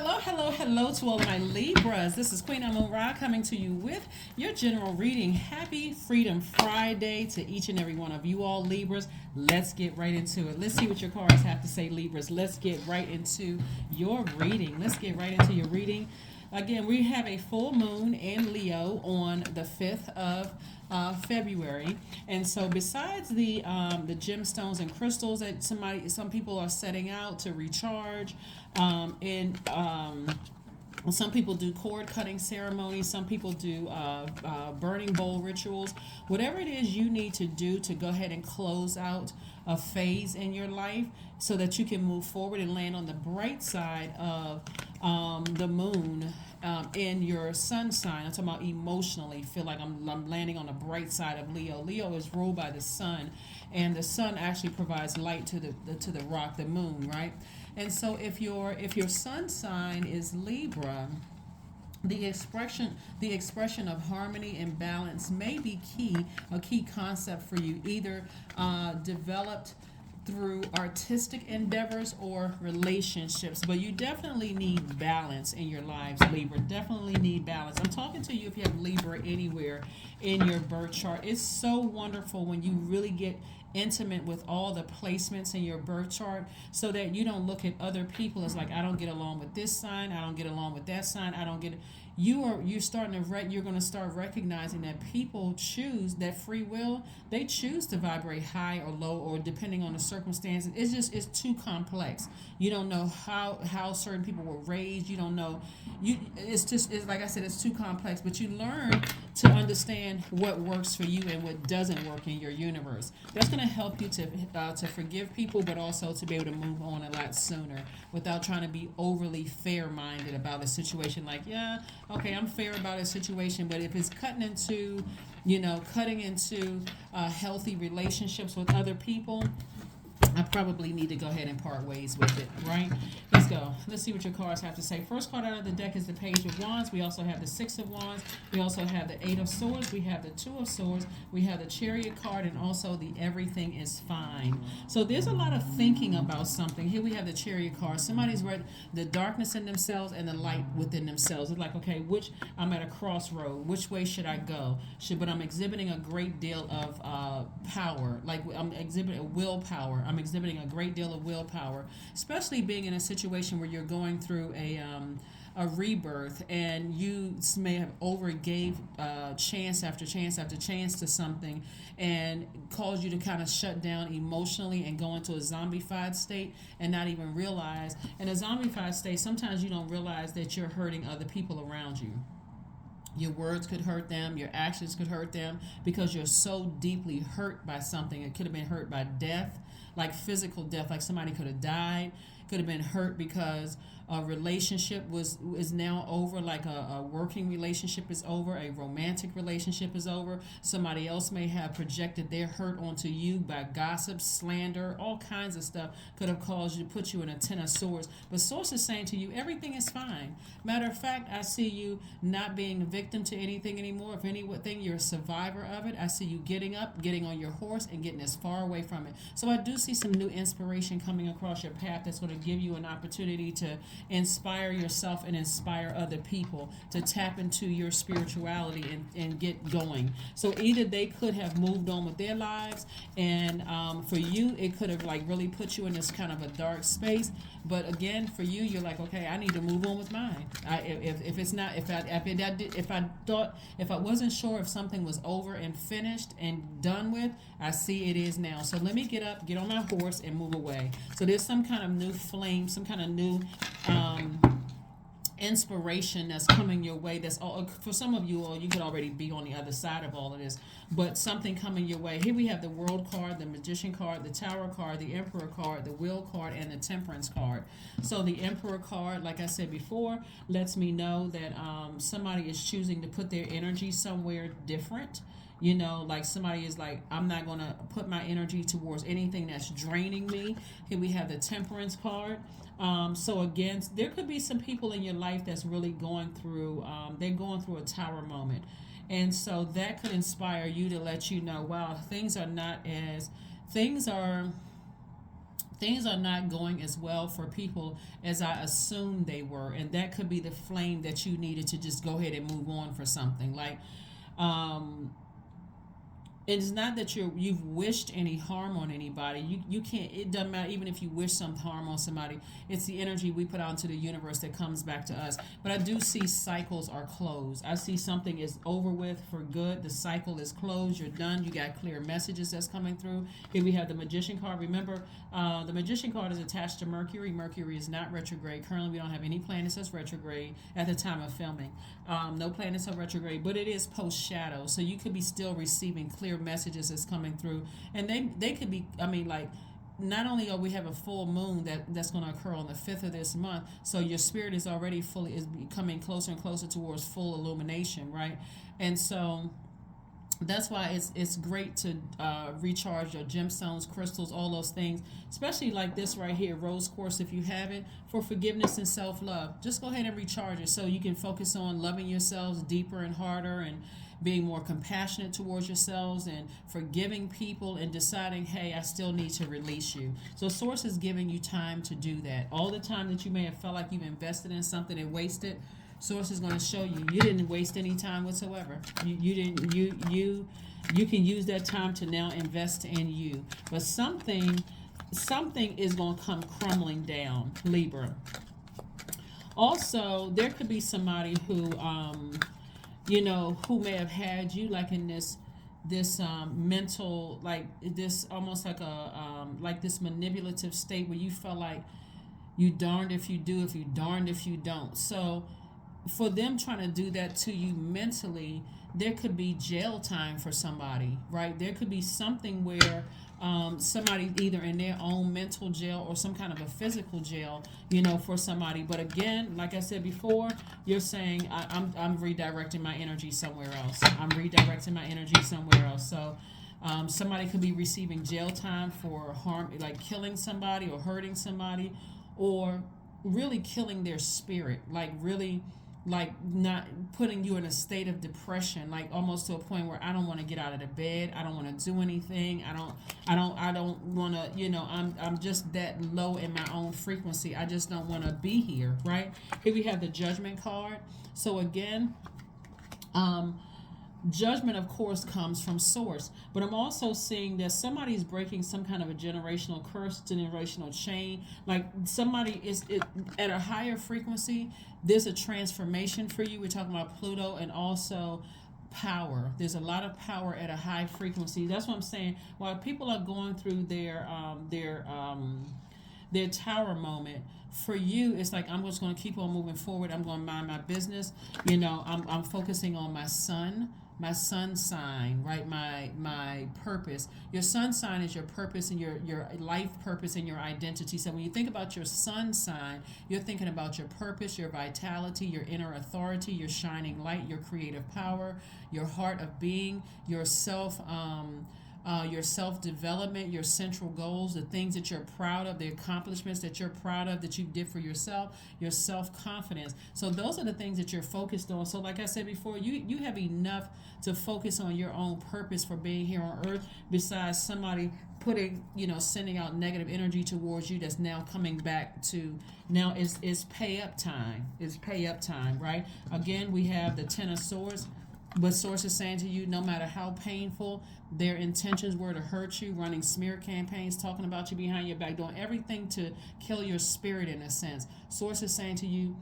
Hello to all of my Libras. This is Queen Amun Ra coming to you with your general reading. Happy Freedom Friday to each and every one of you all Libras. Let's get right into it. Let's see what your cards have to say, Libras. Let's get right into your reading. Again, we have a full moon in Leo on the 5th of February, and so besides the gemstones and crystals that some people are setting out to recharge, and some people do cord cutting ceremonies. Some people do burning bowl rituals. Whatever it is you need to do to go ahead and close out a phase in your life so that you can move forward and land on the bright side of the moon in your sun sign. I'm talking about emotionally. Feel like I'm landing on the bright side of Leo. Leo is ruled by the sun, and the sun actually provides light to the rock, the moon, right? And so if your sun sign is Libra, the expression of harmony and balance may be a key concept for you, either developed through artistic endeavors or relationships. But you definitely need balance in your lives, Libra. Definitely need balance. I'm talking to you if you have Libra anywhere in your birth chart. It's so wonderful when you really get intimate with all the placements in your birth chart, so that you don't look at other people as like, I don't get along with this sign, I don't get along with that sign, I don't get it. You're going to start recognizing that people choose that free will. They choose to vibrate high or low, or depending on the circumstances. It's too complex. You don't know how certain people were raised. You don't know. It's like I said, it's too complex. But you learn to understand what works for you and what doesn't work in your universe. That's going to help you to forgive people, but also to be able to move on a lot sooner without trying to be overly fair-minded about a situation. Like, yeah, okay, I'm fair about a situation, but if it's cutting into healthy relationships with other people, I probably need to go ahead and part ways with it, right? Let's go. Let's see what your cards have to say. First card out of the deck is the Page of Wands. We also have the Six of Wands. We also have the Eight of Swords. We have the Two of Swords. We have the Chariot card, and also the Everything is Fine. So there's a lot of thinking about something. Here we have the Chariot card. Somebody's read the darkness in themselves and the light within themselves. It's like, okay, I'm at a crossroad. Which way should I go? But I'm exhibiting a great deal of power. Like, I'm exhibiting a willpower. I'm exhibiting a great deal of willpower, especially being in a situation where you're going through a rebirth, and you may have overgave chance after chance after chance to something, and caused you to kind of shut down emotionally and go into a zombified state and not even realize. In a zombified state, sometimes you don't realize that you're hurting other people around you. Your words could hurt them, your actions could hurt them, because you're so deeply hurt by something. It could have been hurt by death, like physical death, like somebody could have died. Could have been hurt because a relationship is now over, like a working relationship is over, a romantic relationship is over. Somebody else may have projected their hurt onto you by gossip, slander, all kinds of stuff could have caused you to put you in a 10 of swords. But Source is saying to you, everything is fine. Matter of fact, I see you not being a victim to anything anymore. If anything, you're a survivor of it. I see you getting up, getting on your horse, and getting as far away from it. So I do see some new inspiration coming across your path that's going to give you an opportunity to inspire yourself and inspire other people to tap into your spirituality and get going. So either they could have moved on with their lives, and for you it could have like really put you in this kind of a dark space. But again, for you, you're like, okay, I need to move on with mine. If I wasn't sure if something was over and finished and done with, I see it is now. So let me get up, get on my horse, and move away. So there's some kind of new flame, some kind of new inspiration that's coming your way. That's all for some of you, or you could already be on the other side of all of this, but something coming your way. Here we have the World card, the Magician card, the Tower card, the Emperor card, the Wheel card, and the Temperance card. So the Emperor card, like I said before, lets me know that somebody is choosing to put their energy somewhere different. Like somebody is like, I'm not going to put my energy towards anything that's draining me. Here we have the Temperance card. So again, there could be some people in your life that's really going through, they're going through a tower moment. And so that could inspire you to let you know, wow, things are things are not going as well for people as I assumed they were, and that could be the flame that you needed to just go ahead and move on for something. Like, um, it's not that you've wished any harm on anybody. You can't. It doesn't matter even if you wish some harm on somebody. It's the energy we put out into the universe that comes back to us. But I do see cycles are closed. I see something is over with for good. The cycle is closed. You're done. You got clear messages that's coming through. Here we have the Magician card. Remember, the Magician card is attached to Mercury. Mercury is not retrograde. Currently, we don't have any planets that's retrograde at the time of filming. No planets are retrograde, but it is post shadow, so you could be still receiving clear messages that's coming through, and they could be. I mean, like, not only are we have a full moon that's going to occur on the 5th of this month, so your spirit is already is becoming closer and closer towards full illumination, right? And so that's why it's great to recharge your gemstones, crystals, all those things, especially like this right here, rose quartz, if you haven't, for forgiveness and self-love. Just go ahead and recharge it so you can focus on loving yourselves deeper and harder, and being more compassionate towards yourselves, and forgiving people, and deciding, hey, I still need to release you. So Source is giving you time to do that. All the time that you may have felt like you've invested in something and wasted, Source is going to show you didn't waste any time whatsoever. You didn't you can use that time to now invest in you. But something is going to come crumbling down, Libra. Also, there could be somebody who who may have had you like in this mental, like this, almost like a like this manipulative state where you felt like you darned if you do, if you darned if you don't. So for them trying to do that to you mentally, there could be jail time for somebody, right? There could be something where somebody either in their own mental jail or some kind of a physical jail, for somebody. But again, like I said before, you're saying I'm redirecting my energy somewhere else. I'm redirecting my energy somewhere else. So somebody could be receiving jail time for harm, like killing somebody or hurting somebody, or really killing their spirit, like really, like not putting you in a state of depression, like almost to a point where I don't want to get out of the bed, I don't want to do anything, I don't want to, I'm just that low in my own frequency. I just don't want to be here, right? Here we have the Judgment card. So again, judgment, of course, comes from Source, but I'm also seeing that somebody's breaking some kind of a generational curse, generational chain. Like somebody is at a higher frequency. There's a transformation for you. We're talking about Pluto, and also power. There's a lot of power at a high frequency. That's what I'm saying. While people are going through their tower moment, for you, it's like, I'm just going to keep on moving forward. I'm going to mind my business. I'm focusing on my sun sign, right? My purpose. Your sun sign is your purpose and your life purpose and your identity. So when you think about your sun sign, you're thinking about your purpose, your vitality, your inner authority, your shining light, your creative power, your heart of being, your self-development, your central goals, the things that you're proud of, the accomplishments that you're proud of that you did for yourself, your self-confidence. So those are the things that you're focused on. So like I said before, you have enough to focus on your own purpose for being here on earth, besides somebody putting, sending out negative energy towards you that's now coming back to, now is pay up time. It's pay up time, right? Again, we have the Ten of Swords. But Source is saying to you, no matter how painful their intentions were to hurt you, running smear campaigns, talking about you behind your back, doing everything to kill your spirit in a sense. Source is saying to you,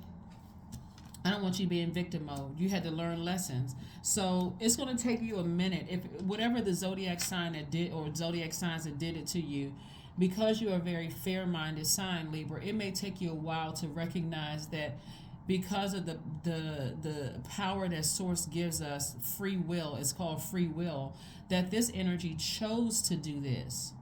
I don't want you to be in victim mode. You had to learn lessons. So it's going to take you a minute. If whatever the zodiac sign that did, or zodiac signs that did it to you, because you are a very fair-minded sign, Libra, it may take you a while to recognize that, because of the power that Source gives us, free will, it's called free will, that this energy chose to do this.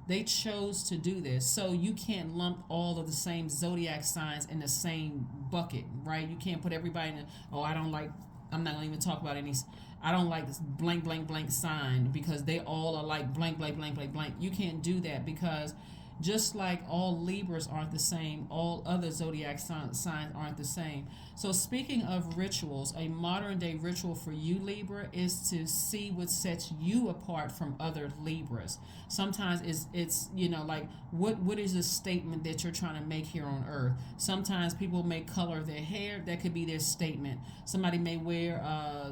They chose to do this. So you can't lump all of the same zodiac signs in the same bucket, right? You can't put everybody in, I'm not going to even talk about any, I don't like this blank, blank, blank sign because they all are like blank, blank, blank, blank, blank. You can't do that, because Just like all Libras aren't the same, all other zodiac signs aren't the same. So speaking of rituals, a modern day ritual for you, Libra, is to see what sets you apart from other Libras. Sometimes it's like what is the statement that you're trying to make here on earth. Sometimes people may color their hair, that could be their statement. Somebody may wear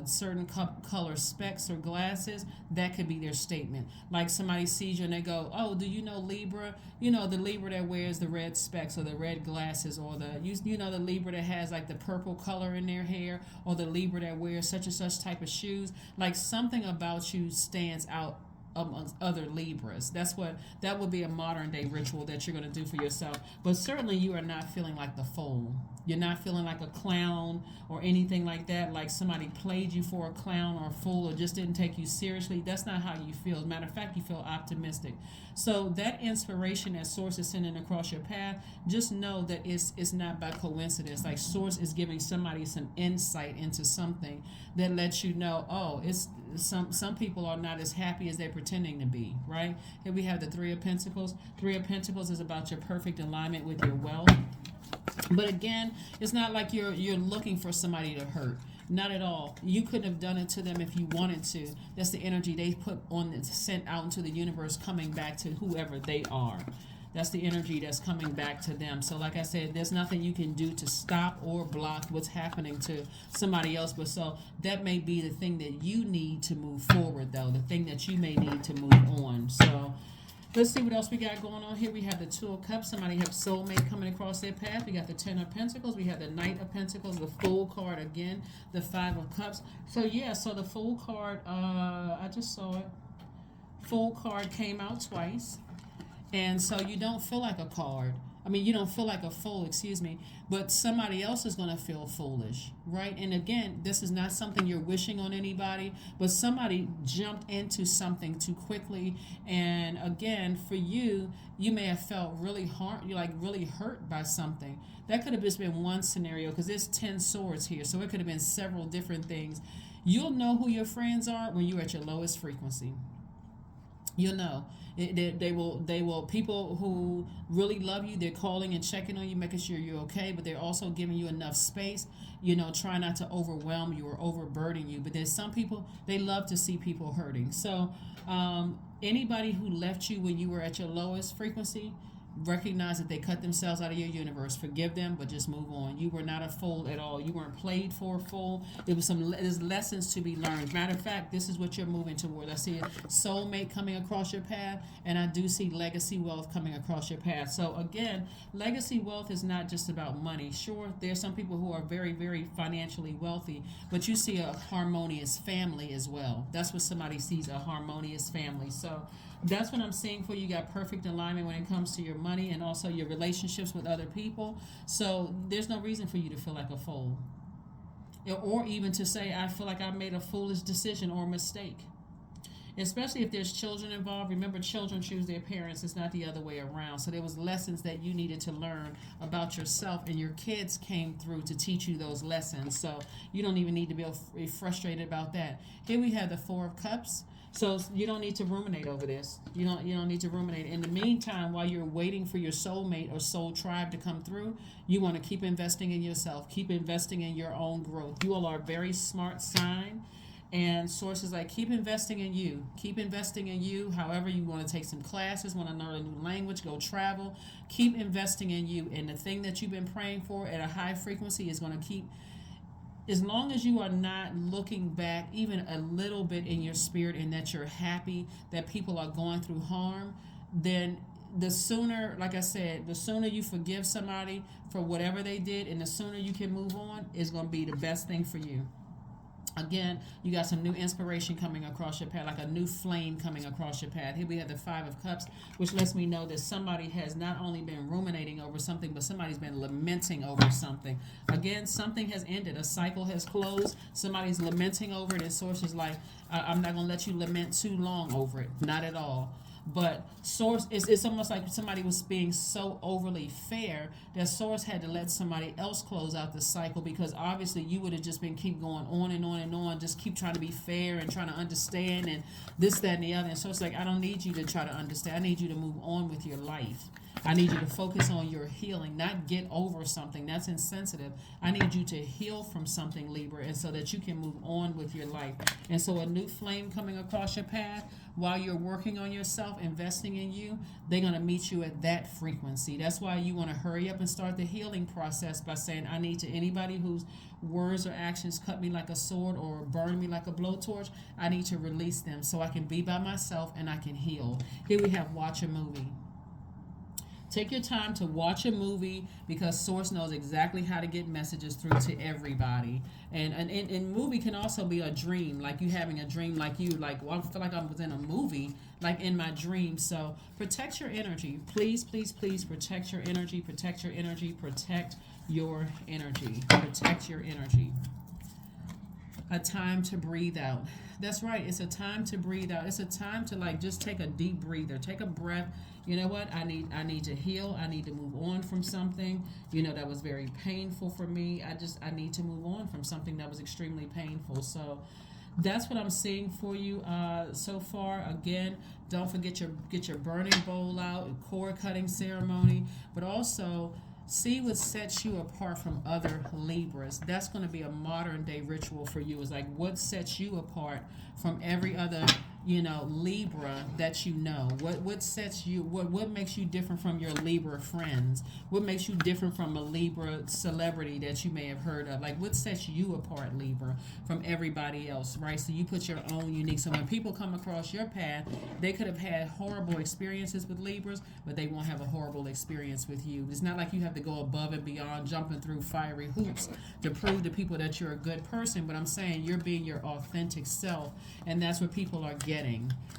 certain color specs or glasses, that could be their statement. Like somebody sees you and they go, oh, do you know Libra? The Libra that wears the red specs or the red glasses, or the the Libra that has like the purple color in their hair, or the Libra that wears such and such type of shoes. Like something about you stands out amongst other Libras. That would be a modern day ritual that you're going to do for yourself. But certainly you are not feeling like the fool. You're not feeling like a clown or anything like that, like somebody played you for a clown or a fool or just didn't take you seriously. That's not how you feel. As a matter of fact, you feel optimistic. So that inspiration that Source is sending across your path, just know that it's not by coincidence. Like Source is giving somebody some insight into something that lets you know, oh, it's some people are not as happy as they're pretending to be, right? Here we have the Three of Pentacles. Three of Pentacles is about your perfect alignment with your wealth. But again, it's not like you're looking for somebody to hurt. Not at all. You couldn't have done it to them if you wanted to. That's the energy they put on, sent out into the universe, coming back to whoever they are. That's the energy that's coming back to them. So like I said, there's nothing you can do to stop or block what's happening to somebody else. But so that may be the thing that you need to move forward, though. The thing that you may need to move on. So let's see what else we got going on here. We have the Two of Cups. Somebody have soulmate coming across their path. We got the Ten of Pentacles. We have the Knight of Pentacles, the Fool card again, the Five of Cups. So yeah, so the Fool card, I just saw it. Fool card came out twice. And so you don't feel like a card. I mean, you don't feel like a fool, excuse me, but somebody else is going to feel foolish, right? And again, this is not something you're wishing on anybody, but somebody jumped into something too quickly. And again, for you, you may have felt really really hurt by something. That could have just been one scenario, because there's 10 swords here. So it could have been several different things. You'll know who your friends are when you're at your lowest frequency. You'll know. They will, people who really love you, they're calling and checking on you, making sure you're okay, but they're also giving you enough space, try not to overwhelm you or overburden you. But there's some people, they love to see people hurting. So anybody who left you when you were at your lowest frequency, recognize that they cut themselves out of your universe. Forgive them, but just move on. You were not a fool at all. You weren't played for a fool. There's lessons to be learned. Matter of fact, this is what you're moving toward. I see a soulmate coming across your path, and I do see legacy wealth coming across your path. So again, legacy wealth is not just about money. Sure, there's some people who are very, very financially wealthy, but you see a harmonious family as well. That's what somebody sees, a harmonious family. So that's what I'm seeing for you. You got perfect alignment when it comes to your money and also your relationships with other people. So there's no reason for you to feel like a fool. Or even to say, I feel like I made a foolish decision or mistake. Especially if there's children involved. Remember, children choose their parents. It's not the other way around. So there was lessons that you needed to learn about yourself, and your kids came through to teach you those lessons. So you don't even need to be frustrated about that. Here we have the Four of Cups. So you don't need to ruminate over this. You don't need to ruminate. In the meantime, while you're waiting for your soulmate or soul tribe to come through, you want to keep investing in yourself. Keep investing in your own growth. You all are a very smart sign. And sources like, keep investing in you. Keep investing in you. However, you want to take some classes, want to learn a new language, go travel. Keep investing in you. And the thing that you've been praying for at a high frequency is going to keep. As long as you are not looking back even a little bit in your spirit, and that you're happy that people are going through harm, then the sooner, like I said, the sooner you forgive somebody for whatever they did, and the sooner you can move on, is going to be the best thing for you. Again, you got some new inspiration coming across your path, like a new flame coming across your path. Here we have the Five of Cups, which lets me know that somebody has not only been ruminating over something, but somebody's been lamenting over something. Again, something has ended. A cycle has closed. Somebody's lamenting over it, and Source is like, I'm not going to let you lament too long over it. Not at all. But source, it's almost like somebody was being so overly fair that source had to let somebody else close out the cycle, because obviously you would have just been keep going on and on and on, just keep trying to be fair and trying to understand and this, that, and the other. And so it's like, I don't need you to try to understand. I need you to move on with your life. I need you to focus on your healing, not get over something. That's insensitive. I need you to heal from something, Libra, and so that you can move on with your life. And so a new flame coming across your path, while you're working on yourself, investing in you, they're going to meet you at that frequency. That's why you want to hurry up and start the healing process by saying, I need to, anybody whose words or actions cut me like a sword or burn me like a blowtorch, I need to release them so I can be by myself and I can heal. Here we have watch a movie. Take your time to watch a movie, because source knows exactly how to get messages through to everybody. And movie can also be a dream, like you having a dream, like you, like, well, I feel like I was in a movie, like in my dream. So protect your energy. Please, please, please protect your energy, protect your energy, protect your energy, protect your energy. A time to breathe out. That's right. It's a time to breathe out. It's a time to, like, just take a deep breather. Take a breath. You know what? I need to heal. I need to move on from something, that was very painful for me. I need to move on from something that was extremely painful. So that's what I'm seeing for you so far. Again, don't forget get your burning bowl out, cord cutting ceremony, but also see what sets you apart from other Libras. That's going to be a modern day ritual for you. Is like, what sets you apart from every other, Libra that you know. What sets you, what makes you different from your Libra friends? What makes you different from a Libra celebrity that you may have heard of? Like, what sets you apart, Libra, from everybody else, right? So you put your own unique, so when people come across your path, they could have had horrible experiences with Libras, but they won't have a horrible experience with you. It's not like you have to go above and beyond, jumping through fiery hoops to prove to people that you're a good person, but I'm saying you're being your authentic self, and that's what people are getting.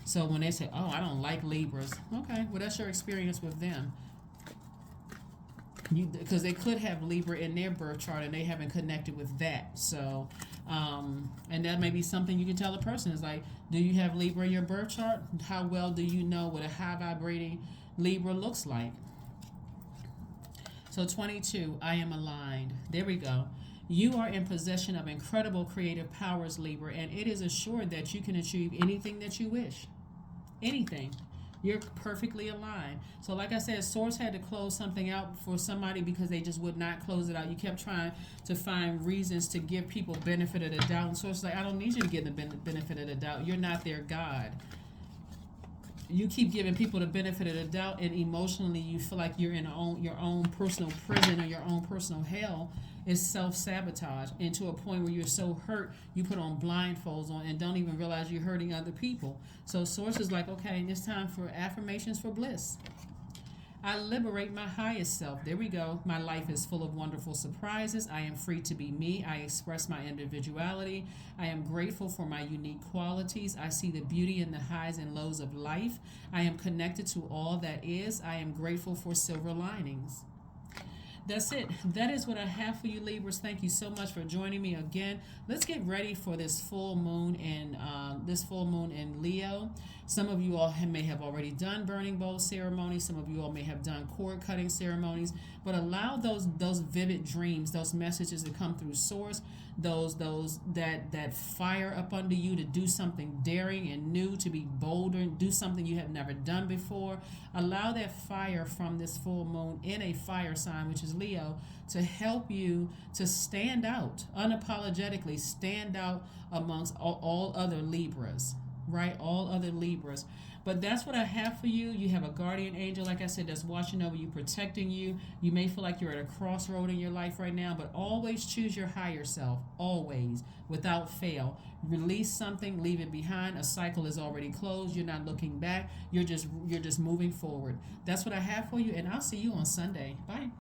So when they say, oh, I don't like Libras, okay, well, that's your experience with them. Because they could have Libra in their birth chart and they haven't connected with that. So, and that may be something you can tell a person is like, do you have Libra in your birth chart? How well do you know what a high vibrating Libra looks like? So 22, I am aligned. There we go. You are in possession of incredible creative powers, Libra, and it is assured that you can achieve anything that you wish. Anything. You're perfectly aligned. So like I said, Source had to close something out for somebody because they just would not close it out. You kept trying to find reasons to give people benefit of the doubt. And Source is like, I don't need you to give the benefit of the doubt. You're not their God. You keep giving people the benefit of the doubt, and emotionally you feel like you're in your own personal prison or your own personal hell. Is self-sabotage, and to a point where you're so hurt you put on blindfolds on and don't even realize you're hurting other people. So Source is like, okay, it's time for affirmations for bliss. I liberate my highest self. There we go. My life is full of wonderful surprises. I am free to be me. I express my individuality. I am grateful for my unique qualities. I see the beauty in the highs and lows of life. I am connected to all that is. I am grateful for silver linings. That's it. That is what I have for you, Libras. Thank you so much for joining me again. Let's get ready for this full moon in Leo. Some of you all may have already done burning bowl ceremonies. Some of you all may have done cord cutting ceremonies. But allow those vivid dreams, those messages to come through Source, that fire up under you to do something daring and new, to be bolder, do something you have never done before. Allow that fire from this full moon in a fire sign, which is Leo, to help you to stand out, unapologetically stand out amongst all other Libras, right? All other Libras. But that's what I have for you. You have a guardian angel, like I said, that's watching over you, protecting you. You may feel like you're at a crossroad in your life right now, but always choose your higher self, always, without fail. Release something, leave it behind. A cycle is already closed. You're not looking back. You're just moving forward. That's what I have for you, and I'll see you on Sunday. Bye.